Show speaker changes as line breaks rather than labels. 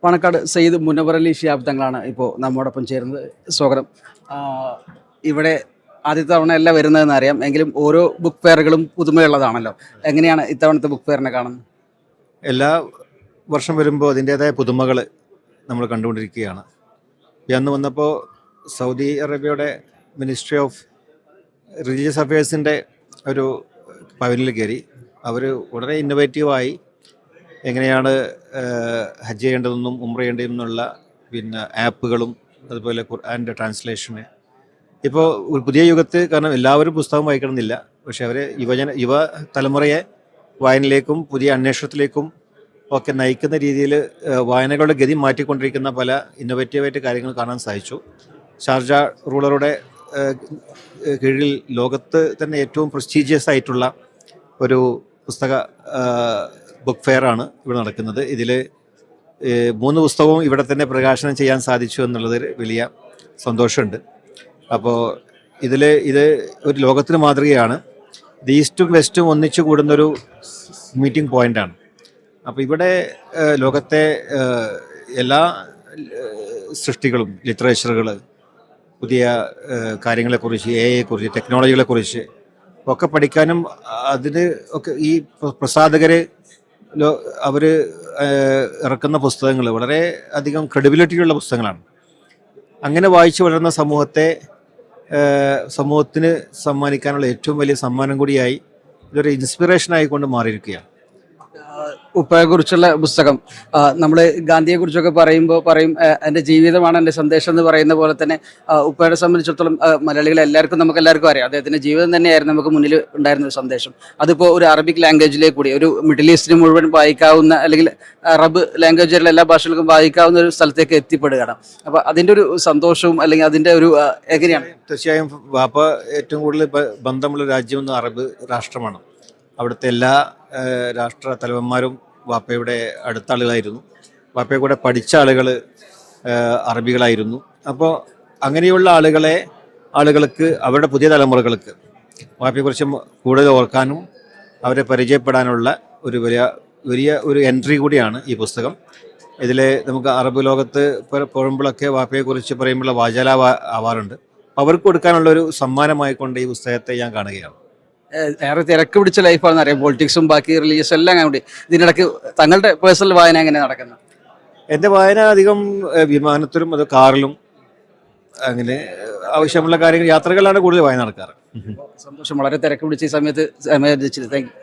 പാണക്കാട് സയ്യിദ് മുനവർ അലി ശിഹാബ് തങ്ങളാണ് ഇപ്പോൾ നമ്മോടൊപ്പം ചേരുന്നത്. സ്വാഗതം. ഇവിടെ ആദ്യത്തെ തവണ അല്ല വരുന്നതെന്ന് അറിയാം, എങ്കിലും ഓരോ ബുക്ക് ഫെയറുകളും പുതുമയുള്ളതാണല്ലോ. എങ്ങനെയാണ് ഇത്തവണത്തെ ബുക്ക് ഫെയറിനെ കാണുന്നത്?
എല്ലാ വർഷം വരുമ്പോൾ അതിൻ്റേതായ പുതുമകൾ നമ്മൾ കണ്ടുകൊണ്ടിരിക്കുകയാണ്. അന്ന് വന്നപ്പോൾ സൗദി അറേബ്യയുടെ മിനിസ്ട്രി ഓഫ് റിലീജിയസ് അഫയേഴ്സിൻ്റെ ഒരു പവനിൽ കയറി. അവർ വളരെ ഇന്നൊവേറ്റീവായി എങ്ങനെയാണ് ഹജ്ജ് ചെയ്യേണ്ടതെന്നും ഉംറ ചെയ്യേണ്ടതെന്നുള്ള ആപ്പുകളും അതുപോലെ ഖുർആൻ്റെ ട്രാൻസ്ലേഷന് ഇപ്പോൾ ഒരു പുതിയ യുഗത്ത്, കാരണം എല്ലാവരും പുസ്തകം വായിക്കണമെന്നില്ല, പക്ഷേ അവർ യുവ തലമുറയെ വായനയിലേക്കും പുതിയ അന്വേഷണത്തിലേക്കും ഒക്കെ നയിക്കുന്ന രീതിയിൽ വായനകളുടെ ഗതി മാറ്റിക്കൊണ്ടിരിക്കുന്ന പല ഇന്നൊവേറ്റീവായിട്ട് കാര്യങ്ങൾ കാണാൻ സാധിച്ചു. ഷാർജ റൂളറുടെ കീഴിൽ ലോകത്ത് തന്നെ ഏറ്റവും പ്രസ്റ്റീജിയസ് ആയിട്ടുള്ള ഒരു പുസ്തക ബുക്ക് ഫെയർ ആണ് ഇവിടെ നടക്കുന്നത്. ഇതിൽ 3 പുസ്തകവും ഇവിടെ തന്നെ പ്രകാശനം ചെയ്യാൻ സാധിച്ചു എന്നുള്ളത് വലിയ സന്തോഷമുണ്ട്. അപ്പോൾ ഇത് ഒരു ലോകത്തിന് മാതൃകയാണ്. ഇത് ഈസ്റ്റും വെസ്റ്റും ഒന്നിച്ചു കൂടുന്നൊരു മീറ്റിംഗ് പോയിൻ്റാണ്. അപ്പോൾ ഇവിടെ ലോകത്തെ എല്ലാ സൃഷ്ടികളും, ലിറ്ററേച്ചറുകൾ, പുതിയ കാര്യങ്ങളെക്കുറിച്ച്, AI-യെക്കുറിച്ച്, ടെക്നോളജികളെക്കുറിച്ച് ഒക്കെ പഠിക്കാനും അതിന് ഒക്കെ ഈ പ്രസാധകർ അവർ ഇറക്കുന്ന പുസ്തകങ്ങൾ വളരെ അധികം ക്രെഡിബിലിറ്റിയുള്ള പുസ്തകങ്ങളാണ്. അങ്ങനെ വായിച്ചു വളരുന്ന സമൂഹത്തിന് സമ്മാനിക്കാനുള്ള ഏറ്റവും വലിയ സമ്മാനം കൂടിയായി ഇതൊരു ഇൻസ്പിറേഷൻ ആയിക്കൊണ്ട് മാറിയിരിക്കുകയാണ്.
ഉപ്പയെക്കുറിച്ചുള്ള പുസ്തകം, നമ്മൾ ഗാന്ധിയെക്കുറിച്ചൊക്കെ പറയും എൻ്റെ ജീവിതമാണ് എൻ്റെ സന്ദേശം എന്ന് പറയുന്ന പോലെ തന്നെ ഉപ്പയെ സംബന്ധിച്ചിടത്തോളം മലയാളികളെ നമുക്ക് എല്ലാവർക്കും അറിയാം, അദ്ദേഹത്തിൻ്റെ ജീവിതം തന്നെയായിരുന്നു നമുക്ക് മുന്നിൽ ഉണ്ടായിരുന്ന ഒരു സന്ദേശം. അതിപ്പോൾ ഒരു അറബിക് ലാംഗ്വേജിലേക്ക് കൂടി, ഒരു മിഡിൽ ഈസ്റ്റിന് മുഴുവൻ വായിക്കാവുന്ന, അല്ലെങ്കിൽ അറബ് ലാംഗ്വേജിലുള്ള എല്ലാ ഭാഷകൾക്കും വായിക്കാവുന്ന ഒരു സ്ഥലത്തേക്ക് എത്തിപ്പെടുകയാണ്. അപ്പോൾ അതിൻ്റെ ഒരു സന്തോഷവും അല്ലെങ്കിൽ അതിൻ്റെ ഒരു എങ്ങനെയാണ്?
തീർച്ചയായും വാപ്പ ഏറ്റവും കൂടുതൽ ബന്ധമുള്ള രാജ്യം അറബ് രാഷ്ട്രമാണ്. അവിടുത്തെ എല്ലാ രാഷ്ട്ര തലവന്മാരും വാപ്പയുടെ അടുത്ത ആളുകളായിരുന്നു. വാപ്പയെ കൂടെ പഠിച്ച ആളുകൾ അറബികളായിരുന്നു. അപ്പോൾ അങ്ങനെയുള്ള ആളുകൾക്ക് അവരുടെ പുതിയ തലമുറകൾക്ക് വാപ്പയെക്കുറിച്ച് കൂടുതൽ ഓർക്കാനും അവരെ പരിചയപ്പെടാനുള്ള ഒരു വലിയ ഒരു എൻട്രി കൂടിയാണ് ഈ പുസ്തകം. ഇതിൽ നമുക്ക് അറബ് ലോകത്ത് പോകുമ്പോഴൊക്കെ വാപ്പയെക്കുറിച്ച് പറയുമ്പോൾ വാചാല ആവാറുണ്ട്. അവർക്ക് കൊടുക്കാനുള്ളൊരു സമ്മാനമായിക്കൊണ്ട് ഈ പുസ്തകത്തെ ഞാൻ കാണുകയാണ്.
ഏറെ തിരക്ക് പിടിച്ച ലൈഫാണെന്ന് അറിയാം, പൊളിറ്റിക്സും ബാക്കി റിലീജിയസ് എല്ലാം കൂടി. ഇതിനിടയ്ക്ക് തങ്ങളുടെ പേഴ്സണൽ വായന എങ്ങനെ നടക്കുന്നത്?
എൻ്റെ വായന അധികം വിമാനത്തിലും അത് കാറിലും അങ്ങനെ ആവശ്യമുള്ള കാര്യങ്ങൾ, യാത്രകളിലാണ് കൂടുതൽ വായന നടക്കാറ്.
സന്തോഷം. വളരെ തിരക്ക് പിടിച്ച ഈ സമയത്ത് താങ്ക് യു.